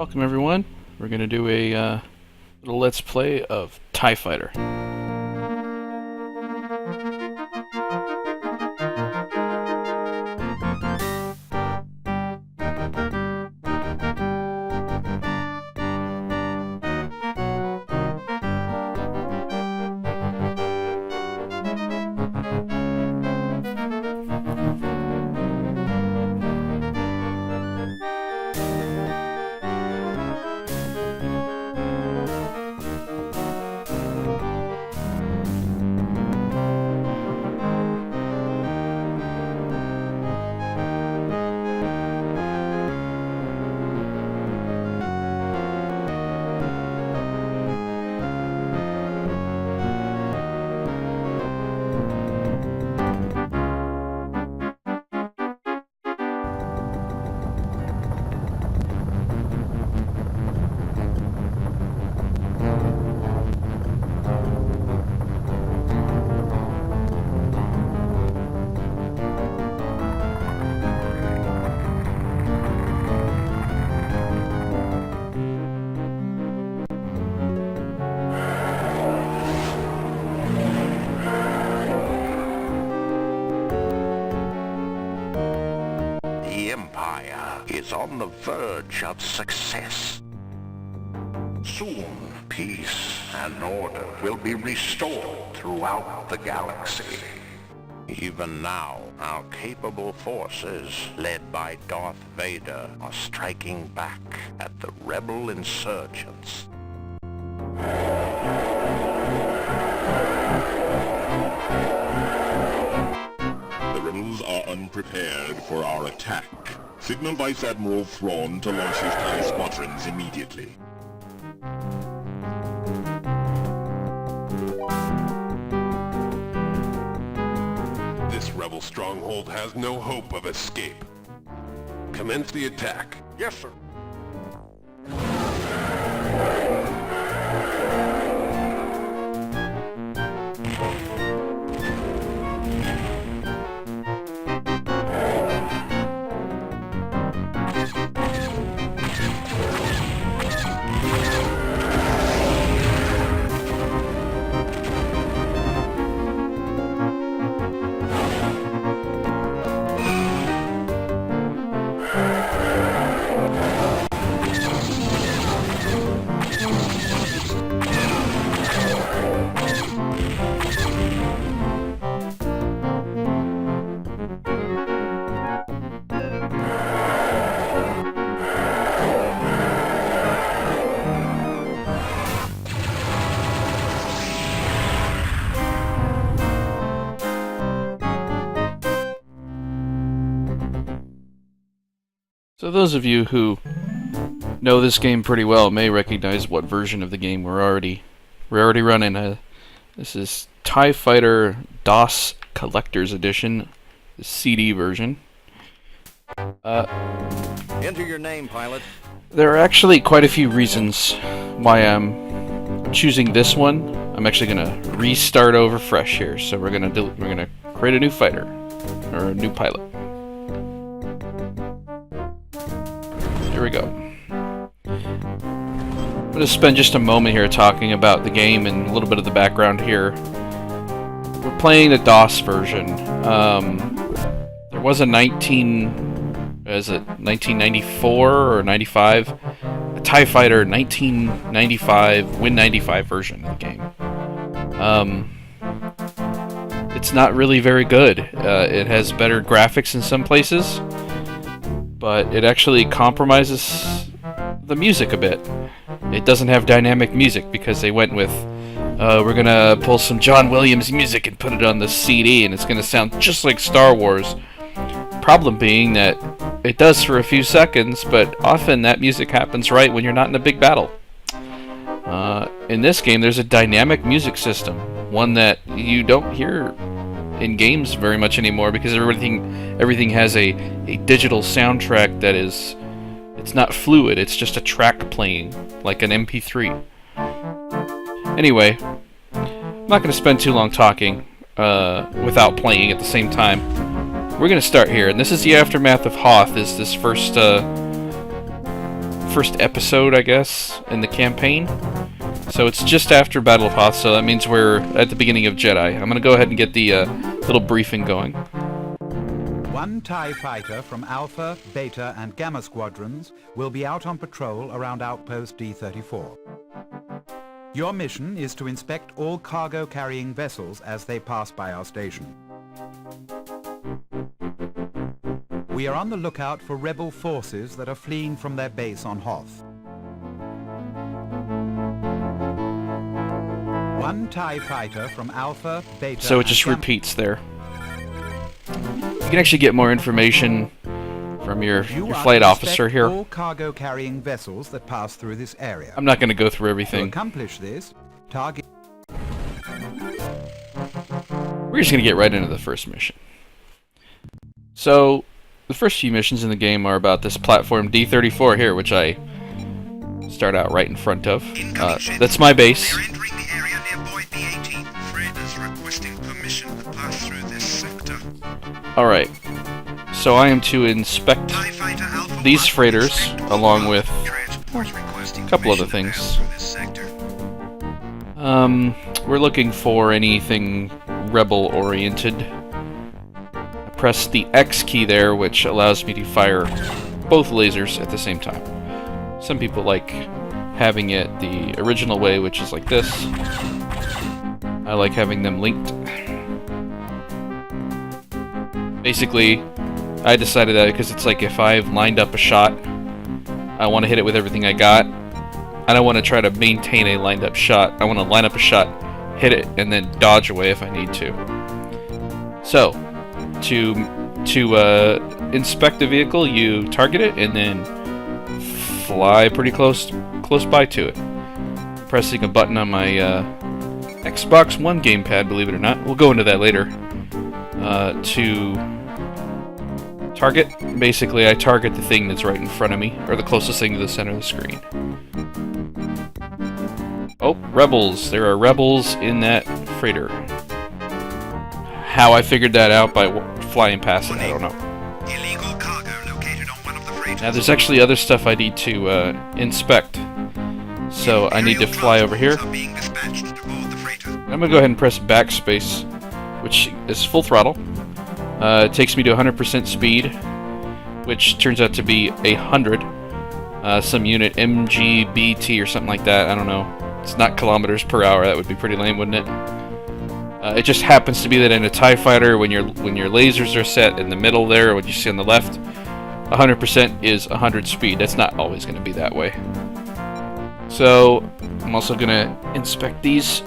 Welcome everyone. We're going to do a little let's play of TIE Fighter. The Empire is on the verge of success. Soon, peace and order will be restored throughout the galaxy. Even now, our capable forces, led by Darth Vader, are striking back at the rebel insurgents. The rebels are unprepared for our attack. Signal Vice Admiral Thrawn to launch his TIE squadrons immediately. This rebel stronghold has no hope of escape. Commence the attack. Yes, sir. So those of you who know this game pretty well may recognize what version of the game we're already running. This is TIE Fighter DOS Collector's Edition, the CD version. Enter your name, pilot. There are actually quite a few reasons why I'm choosing this one. I'm actually gonna restart over fresh here. So we're gonna create a new fighter or a new pilot. Here we go. I'm going to spend just a moment here talking about the game and a little bit of the background here. We're playing the DOS version. There was a 1994 or 95? A TIE Fighter 1995, Win95 version of the game. It's not really very good. It has better graphics in some places, but it actually compromises the music a bit. It doesn't have dynamic music because they went with, we're gonna pull some John Williams music and put it on the CD and it's gonna sound just like Star Wars. Problem being that it does for a few seconds, but often that music happens right when you're not in a big battle. In this game, there's a dynamic music system, one that you don't hear in games very much anymore because everything has a digital soundtrack that is, it's not fluid, it's just a track playing like an MP3. Anyway, I'm not going to spend too long talking without playing at the same time. We're going to start here, and this is the aftermath of Hoth, is this first first episode, I guess, in the campaign. So it's just after Battle of Hoth, so that means we're at the beginning of Jedi. I'm gonna go ahead and get the little briefing going. One TIE fighter from Alpha, Beta, and Gamma squadrons will be out on patrol around Outpost D-34. Your mission is to inspect all cargo-carrying vessels as they pass by our station. We are on the lookout for rebel forces that are fleeing from their base on Hoth. One TIE fighter from Alpha, Beta, So it just repeats there. You can actually get more information from your flight officer here. All cargo-carrying vessels that pass through this area. I'm not going to go through To everything. accomplish this, target... We're just going to get right into the first mission. So, the first few missions in the game are about this platform D-34 here, which I start out right in front of. That's my base. We're entering the area near Boyd B-18. Freighters requesting permission to pass through this sector. Alright, so I am to inspect TIE Fighter Alpha these 1, freighters, inspect along with transports requesting a couple other permission to things. pass through this sector. We're looking for anything rebel-oriented. I press the X key there, which allows me to fire both lasers at the same time. Some people like having it the original way, which is like this. I like having them linked. Basically, I decided that because it's like if I've lined up a shot, I want to hit it with everything I got. I don't want to try to maintain a lined up shot. I want to line up a shot, hit it, and then dodge away if I need to. So, to inspect the vehicle, you target it and then fly pretty close by to it. Pressing a button on my Xbox One gamepad, believe it or not. We'll go into that later. To target, basically I target the thing that's right in front of me, or the closest thing to the center of the screen. Oh, rebels. There are rebels in that freighter. How I figured that out by flying past it, I don't know. Illegal cargo located on one of the freighters. Now there's actually other stuff I need to inspect. So I need to fly over here. Are being dispatched to board the freighter. I'm going to go ahead and press backspace, which is full throttle. It takes me to 100% speed, which turns out to be 100. Some unit, MGBT or something like that, I don't know. It's not kilometers per hour, that would be pretty lame, wouldn't it? It just happens to be that in a TIE fighter, when your lasers are set in the middle there, what you see on the left, 100% is 100 speed. That's not always going to be that way. So, I'm also going to inspect these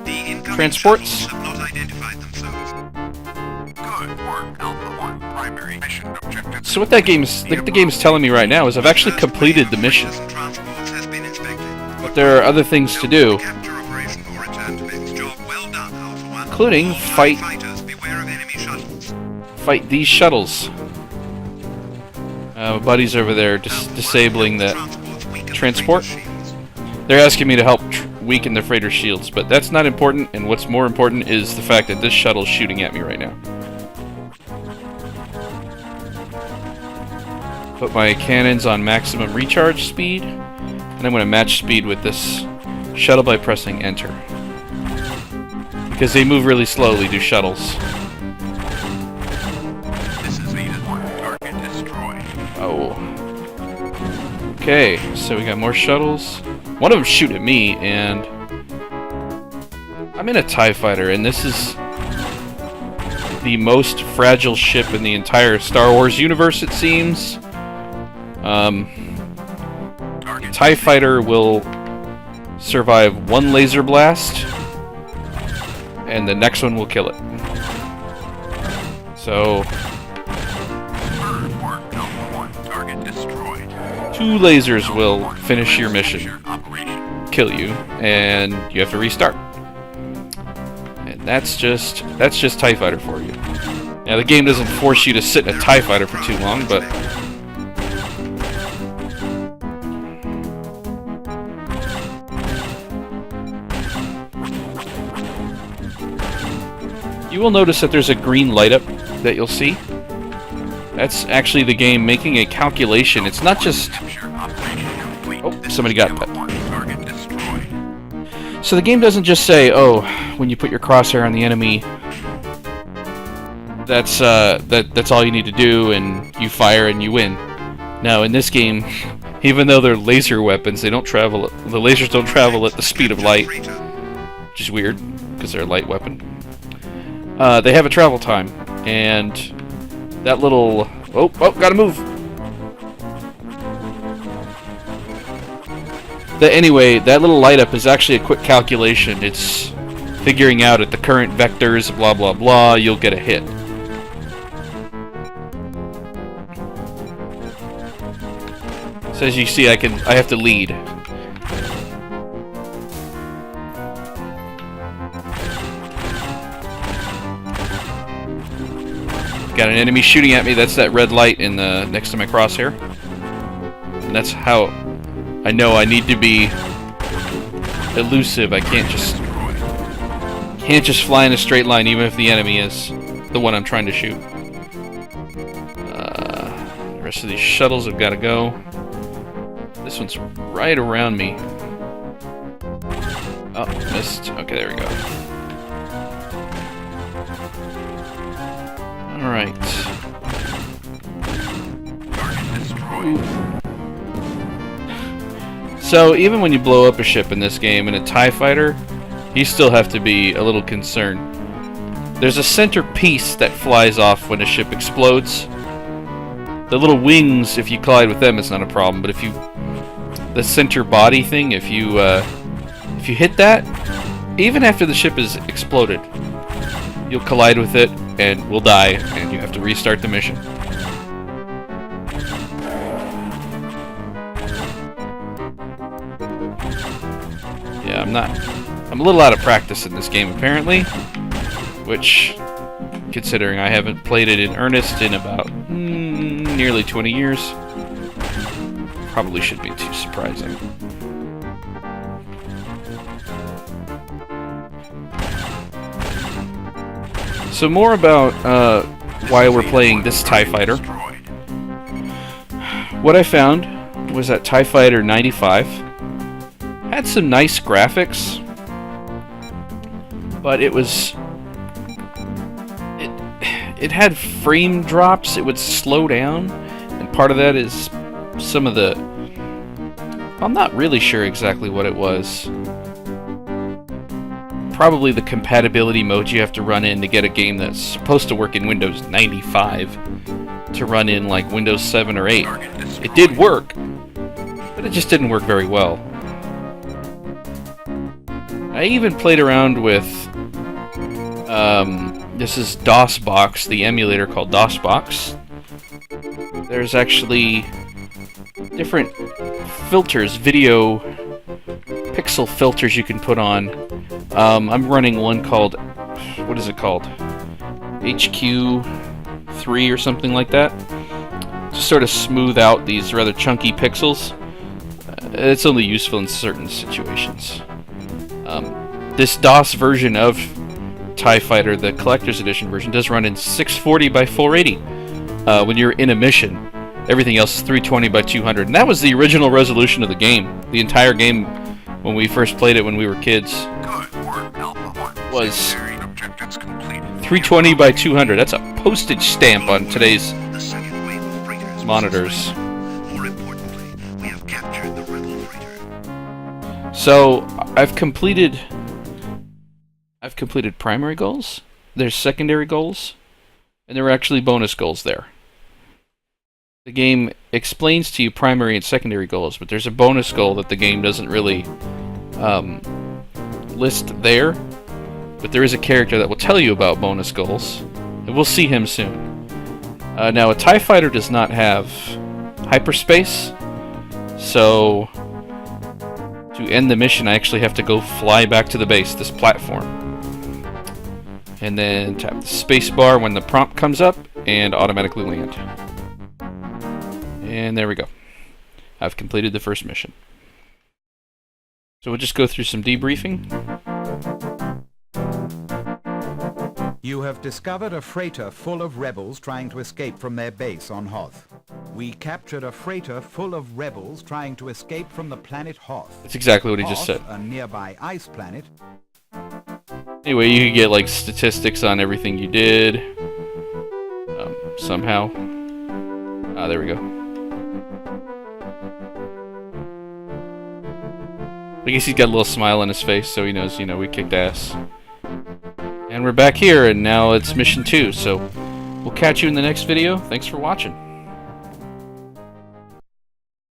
The incoming transports. shuttles have not identified themselves. Good work, Alpha 1. Primary mission objective. So what the game's telling me right now is I've actually completed the mission. Freighters and transports has been inspected. But there are other things to do, Capture operation or return to base. Job well done, Alpha 1. including All TIE fight fighters, beware of enemy shuttles. these shuttles. My buddy's over there disabling the Transports weaken transport. freighter shields. They're asking me to help weaken the freighter shields, but that's not important, and what's more important is the fact that this shuttle's shooting at me right now. Put my cannons on maximum recharge speed, and I'm going to match speed with this shuttle by pressing enter. Because they move really slowly, do shuttles. This is Leader 1. Target destroyed. Oh. Okay, so we got more shuttles. One of them shoot at me, and I'm in a TIE fighter, and this is the most fragile ship in the entire Star Wars universe, it seems. TIE fighter will survive one laser blast, and the next one will kill it. So, Good work, Alpha 1. Target destroyed. 2 lasers will finish your mission, Operation. kill you, and you have to restart. And that's just TIE fighter for you. Now the game doesn't force you to sit in a TIE fighter for too long, but you will notice that there's a green light up that you'll see. That's actually the game making a calculation. It's not just Capture operation somebody got... Target destroyed. So the game doesn't just say, oh, when you put your crosshair on the enemy, that's all you need to do, and you fire and you win. Now, in this game, even though they're laser weapons, they don't travel. The lasers don't travel at the speed of light, which is weird because they're a light weapon. They have a travel time, and that little gotta move. Anyway, that little light up is actually a quick calculation. It's figuring out at the current vectors, blah blah blah, you'll get a hit. So as you see, I have to lead. Got an enemy shooting at me. That's that red light in the next to my crosshair. And that's how I know I need to be elusive. I can't just fly in a straight line, even if the enemy is the one I'm trying to shoot. The rest of these shuttles have got to go. This one's right around me. Oh, missed. Okay, there we go. Alright. So, even when you blow up a ship in this game, in a TIE fighter, you still have to be a little concerned. There's a center piece that flies off when a ship explodes. The little wings, if you collide with them, it's not a problem, but if you... the center body thing, if you hit that, even after the ship is exploded, you'll collide with it and will die, and you have to restart the mission. Yeah, I'm a little out of practice in this game apparently, which, considering I haven't played it in earnest in about nearly 20 years, probably shouldn't be too surprising. So more about why we're playing this TIE Fighter. What I found was that TIE Fighter 95 had some nice graphics, but it had frame drops. It would slow down, and part of that is some of the... I'm not really sure exactly what it was. Probably the compatibility modes you have to run in to get a game that's supposed to work in Windows 95 to run in like Windows 7 or 8. It did work, but it just didn't work very well. I even played around with this is DOSBox, the emulator called DOSBox. There's actually different filters, video pixel filters you can put on. I'm running one called, what is it called? HQ3 or something like that. To sort of smooth out these rather chunky pixels. It's only useful in certain situations. This DOS version of TIE Fighter, the Collector's Edition version, does run in 640 by 480 when you're in a mission. Everything else is 320 by 200. And that was the original resolution of the game. The entire game, when we first played it when we were kids, was 320 by 200. That's a postage stamp on today's monitors. More importantly, we have captured the rebel freighter. So I've completed primary goals. There's secondary goals, and there were actually bonus goals there. The game explains to you primary and secondary goals, but there's a bonus goal that the game doesn't really list there. But there is a character that will tell you about bonus goals, and we'll see him soon. Now, a TIE Fighter does not have hyperspace, so to end the mission I actually have to go fly back to the base, this platform. And then tap the spacebar when the prompt comes up, and automatically land. And there we go. I've completed the first mission. So we'll just go through some debriefing. You have discovered a freighter full of rebels trying to escape from their base on Hoth. We captured a freighter full of rebels trying to escape from the planet Hoth. That's exactly what he just said. Hoth, a nearby ice planet. Anyway, you can get like statistics on everything you did. Somehow. Ah, there we go. I guess he's got a little smile on his face, so he knows, you know, we kicked ass. And we're back here, and now it's mission 2, so we'll catch you in the next video. Thanks for watching.